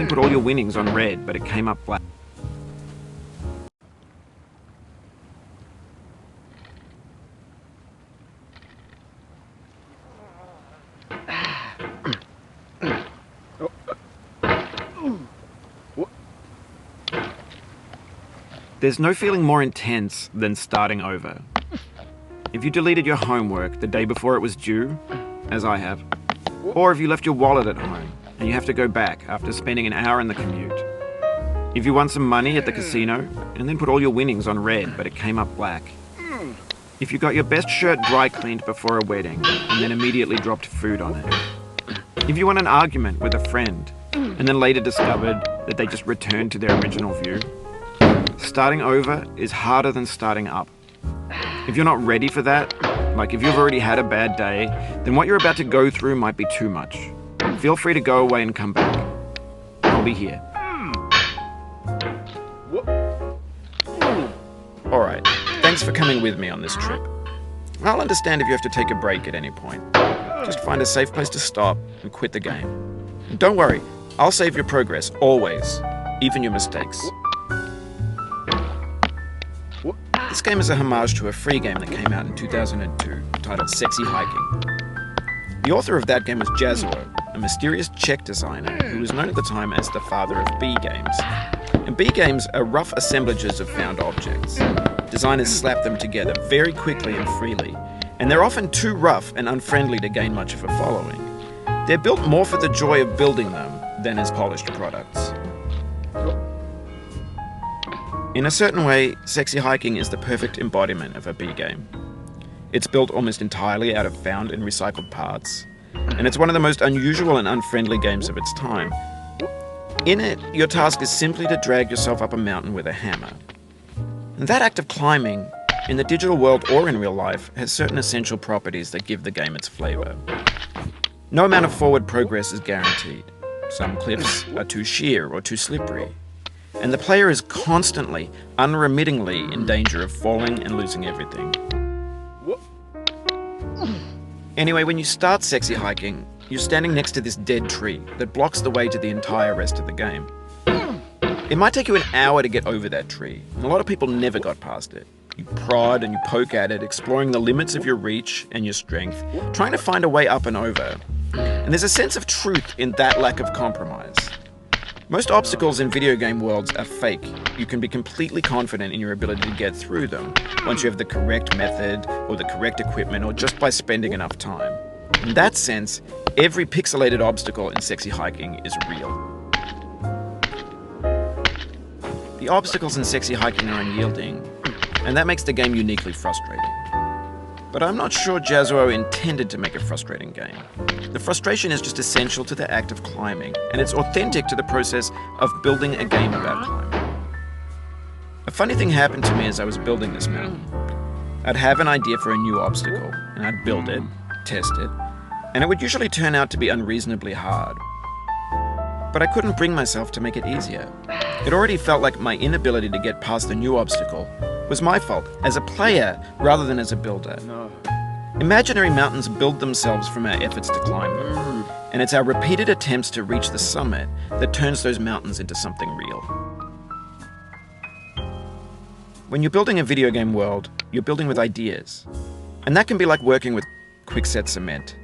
then put all your winnings on red, but it came up black. There's no feeling more intense than starting over. If you deleted your homework the day before it was due, as I have, or if you left your wallet at home and you have to go back after spending an hour in the commute. If you won some money at the casino and then put all your winnings on red but it came up black. If you got your best shirt dry cleaned before a wedding and then immediately dropped food on it. If you won an argument with a friend and then later discovered that they just returned to their original view. Starting over is harder than starting up. If you're not ready for that, like if you've already had a bad day, then what you're about to go through might be too much. Feel free to go away and come back. I'll be here. Alright, thanks for coming with me on this trip. I'll understand if you have to take a break at any point. Just find a safe place to stop and quit the game. And don't worry, I'll save your progress, always, even your mistakes. This game is a homage to a free game that came out in 2002, titled Sexy Hiking. The author of that game was Jazuo, a mysterious Czech designer who was known at the time as the father of B games. And B games are rough assemblages of found objects. Designers slap them together very quickly and freely, and they're often too rough and unfriendly to gain much of a following. They're built more for the joy of building them than as polished products. In a certain way, Sexy Hiking is the perfect embodiment of a B game. It's built almost entirely out of found and recycled parts, and it's one of the most unusual and unfriendly games of its time. In it, your task is simply to drag yourself up a mountain with a hammer. And that act of climbing, in the digital world or in real life, has certain essential properties that give the game its flavor. No amount of forward progress is guaranteed. Some cliffs are too sheer or too slippery. And the player is constantly, unremittingly in danger of falling and losing everything. Anyway, when you start Sexy Hiking, you're standing next to this dead tree that blocks the way to the entire rest of the game. It might take you an hour to get over that tree, and a lot of people never got past it. You prod and you poke at it, exploring the limits of your reach and your strength, trying to find a way up and over. And there's a sense of truth in that lack of compromise. Most obstacles in video game worlds are fake. You can be completely confident in your ability to get through them once you have the correct method or the correct equipment or just by spending enough time. In that sense, every pixelated obstacle in Sexy Hiking is real. The obstacles in Sexy Hiking are unyielding, and that makes the game uniquely frustrating. But I'm not sure Jazuo intended to make a frustrating game. The frustration is just essential to the act of climbing, and it's authentic to the process of building a game about climbing. A funny thing happened to me as I was building this mountain. I'd have an idea for a new obstacle, and I'd build it, test it, and it would usually turn out to be unreasonably hard. But I couldn't bring myself to make it easier. It already felt like my inability to get past the new obstacle was my fault, as a player rather than as a builder. Imaginary mountains build themselves from our efforts to climb them, and it's our repeated attempts to reach the summit that turns those mountains into something real. When you're building a video game world, you're building with ideas, and that can be like working with quickset cement.